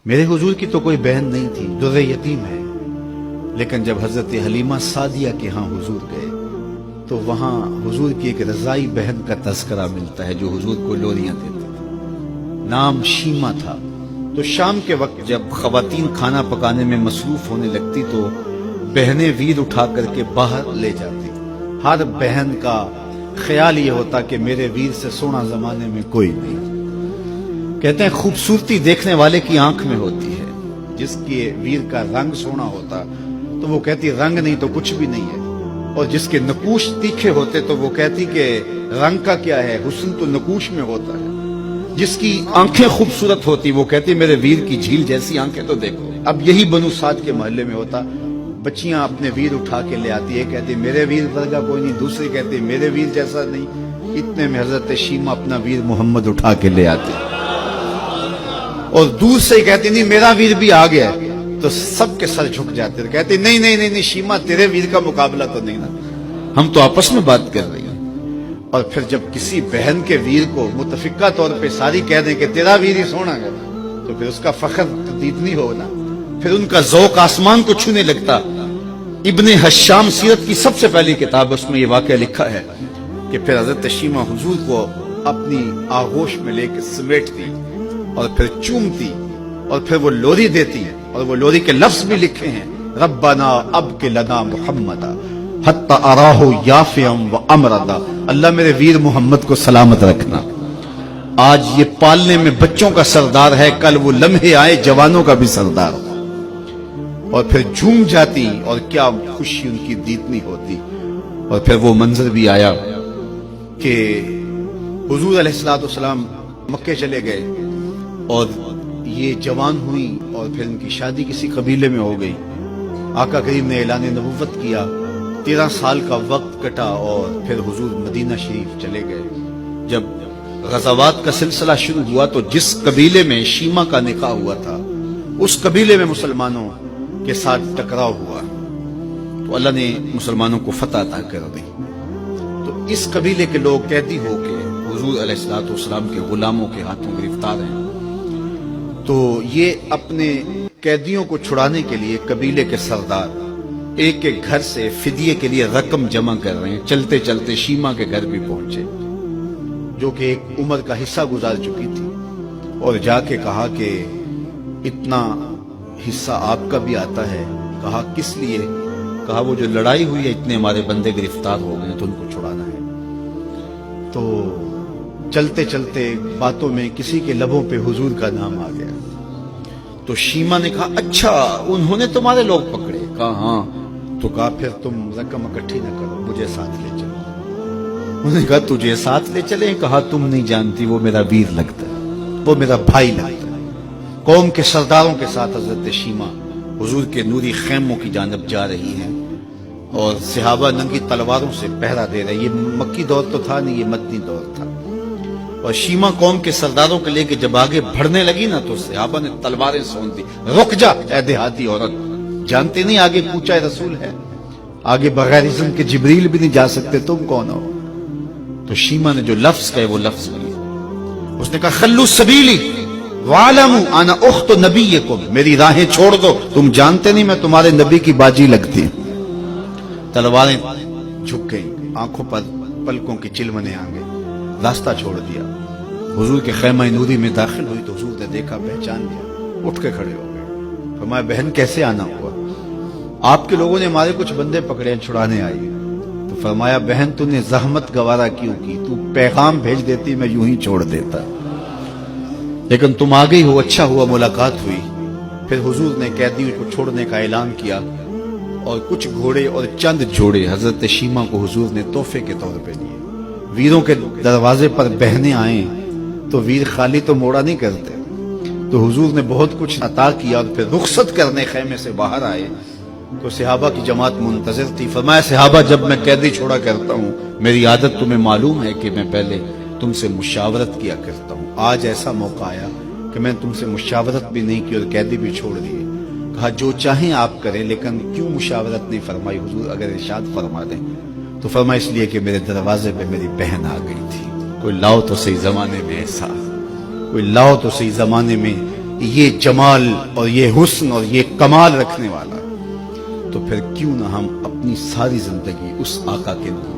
میرے حضور کی تو کوئی بہن نہیں تھی، در یتیم ہے، لیکن جب حضرت حلیمہ سعدیہ کے ہاں حضور گئے تو وہاں حضور کی ایک رضائی بہن کا تذکرہ ملتا ہے جو حضور کو لوریاں دیتی تھی، نام شیمہ تھا۔ تو شام کے وقت جب خواتین کھانا پکانے میں مصروف ہونے لگتی تو بہنیں ویر اٹھا کر کے باہر لے جاتی۔ ہر بہن کا خیال یہ ہوتا کہ میرے ویر سے سونا زمانے میں کوئی نہیں۔ کہتے ہیں خوبصورتی دیکھنے والے کی آنکھ میں ہوتی ہے، جس کے ویر کا رنگ سونا ہوتا تو وہ کہتی رنگ نہیں تو کچھ بھی نہیں ہے، اور جس کے نقوش تیکھے ہوتے تو وہ کہتی کہ رنگ کا کیا ہے، حسن تو نقوش میں ہوتا ہے۔ جس کی آنکھیں خوبصورت ہوتی وہ کہتی میرے ویر کی جھیل جیسی آنکھیں تو دیکھو۔ اب یہی بنو سعد کے محلے میں ہوتا، بچیاں اپنے ویر اٹھا کے لے آتی ہے، کہتی میرے ویر ورگا کوئی نہیں، دوسری کہتی میرے ویر جیسا نہیں۔ اتنے میں حضرت شیمہ اپنا ویر محمد اٹھا کے لے آتی اور دور سے کہتی نہیں میرا ویر بھی آ گیا، تو سب کے سر جھک جاتے، کہتے نہیں نہیں نہیں شیمہ تیرے ویر کا مقابلہ تو نہیں نا، ہم تو آپس میں بات کر رہے ہیں۔ اور پھر جب کسی بہن کے ویر کو متفقہ طور پہ ساری کہہ دیں کہ تیرا ویر ہی سونا ہے تو پھر اس کا فخر تدیدنی ہونا، پھر ان کا ذوق آسمان کو چھونے لگتا۔ ابن حشام سیرت کی سب سے پہلی کتاب، اس میں یہ واقعہ لکھا ہے کہ پھر حضرت شیمہ حضور کو اپنی آغوش میں لے کے سمیٹتی اور پھر چومتی اور پھر وہ لوری دیتی، اور وہ لوری کے لفظ بھی لکھے ہیں، ربنا ابق لنا محمدا حتی اراہ یافعا وامردا، اللہ میرے ویر محمد کو سلامت رکھنا۔ آج یہ پالنے میں بچوں کا سردار ہے، کل وہ لمحے آئے جوانوں کا بھی سردار، اور پھر جھوم جاتی اور کیا خوشی ان کی دیدنی ہوتی۔ اور پھر وہ منظر بھی آیا کہ حضور علیہ السلام مکے چلے گئے اور یہ جوان ہوئی اور پھر ان کی شادی کسی قبیلے میں ہو گئی۔ آقا کریم نے اعلان نبوت کیا، 13 سال کا وقت کٹا اور پھر حضور مدینہ شریف چلے گئے۔ جب غزوات کا سلسلہ شروع ہوا تو جس قبیلے میں شیمہ کا نکاح ہوا تھا اس قبیلے میں مسلمانوں کے ساتھ ٹکراؤ ہوا تو اللہ نے مسلمانوں کو فتح عطا کر دی۔ تو اس قبیلے کے لوگ قیدی ہو کے حضور علیہ السلام کے غلاموں کے ہاتھوں گرفتار ہیں، تو یہ اپنے قیدیوں کو چھڑانے کے لیے قبیلے کے سردار ایک ایک گھر سے فدیے کے لیے رقم جمع کر رہے ہیں۔ چلتے چلتے شیمہ کے گھر بھی پہنچے جو کہ ایک عمر کا حصہ گزار چکی تھی، اور جا کے کہا کہ اتنا حصہ آپ کا بھی آتا ہے۔ کہا کس لیے؟ کہا وہ جو لڑائی ہوئی ہے اتنے ہمارے بندے گرفتار ہو گئے تو ان کو چھڑانا ہے۔ تو چلتے چلتے باتوں میں کسی کے لبوں پہ حضور کا نام آ گیا تو شیمہ نے کہا اچھا انہوں نے تمہارے لوگ پکڑے؟ کہا ہاں۔ تو کہا پھر تم رقم اکٹھی نہ کرو، مجھے ساتھ لے چلو۔ انہوں نے کہا تجھے ساتھ لے چلیں؟ کہا تم نہیں جانتی وہ میرا ویر لگتا ہے، وہ میرا بھائی لگتا ہے۔ قوم کے سرداروں کے ساتھ حضرت شیمہ حضور کے نوری خیموں کی جانب جا رہی ہیں اور صحابہ ننگی تلواروں سے پہرا دے رہے۔ یہ مکی دور تو تھا نہیں، یہ مدنی دور تھا۔ اور شیمہ قوم کے سرداروں کے لے کے جب آگے بڑھنے لگی نا تو صحابہ نے تلواریں سون دی، رک جا اے دیہاتی عورت، جانتے نہیں آگے کوچہ رسول ہے، آگے بغیر اذن کے جبریل بھی نہیں جا سکتے، تم کون ہو؟ تو شیمہ نے جو لفظ کہے وہ لفظ بولی، اس نے کہا خلو سبیلی وَعَلَمُوا أَنَا أُخْتُ نَبِيِّكُمْ، میری راہیں چھوڑ دو، تم جانتے نہیں میں تمہارے نبی کی باجی لگتی۔ تلواریں جھک گئیں، آنکھوں پر پلکوں کی چلمنے آ گئیں، راستہ چھوڑ دیا۔ حضور کے خیمہ نوری میں داخل ہوئی تو حضور نے دیکھا، پہچان لیا، اٹھ کے کھڑے ہو گئے۔ فرمایا بہن کیسے آنا ہوا؟ آپ کے لوگوں نے ہمارے کچھ بندے پکڑے ہیں، چھڑانے آئی۔ تو فرمایا بہن تو نے زحمت گوارا کیوں کی؟ تو پیغام بھیج دیتی میں یوں ہی چھوڑ دیتا، لیکن تم آ گئی ہو، اچھا ہوا ملاقات ہوئی۔ پھر حضور نے قیدیوں کو چھوڑنے کا اعلان کیا اور کچھ گھوڑے اور چند جوڑے حضرت شیمہ کو حضور نے تحفے کے طور پہ دیے۔ ویروں کے دروازے پر بہنیں آئیں تو ویر خالی تو موڑا نہیں کرتے، تو حضور نے بہت کچھ عطا کیا۔ اور پھر رخصت کرنے خیمے سے باہر آئے تو صحابہ کی جماعت منتظر تھی۔ فرمایا صحابہ جب میں قیدی چھوڑا کرتا ہوں میری عادت تمہیں معلوم ہے کہ میں پہلے تم سے مشاورت کیا کرتا ہوں، آج ایسا موقع آیا کہ میں تم سے مشاورت بھی نہیں کی اور قیدی بھی چھوڑ دیے۔ کہا جو چاہیں آپ کریں، لیکن کیوں مشاورت نہیں فرمائی حضور؟ اگر ارشاد فرما دیں تو فرمایا اس لیے کہ میرے دروازے پہ میری بہن آ گئی تھی۔ کوئی لاؤ تو صحیح زمانے میں ایسا، کوئی لاؤ تو صحیح زمانے میں یہ جمال اور یہ حسن اور یہ کمال رکھنے والا، تو پھر کیوں نہ ہم اپنی ساری زندگی اس آقا کے نام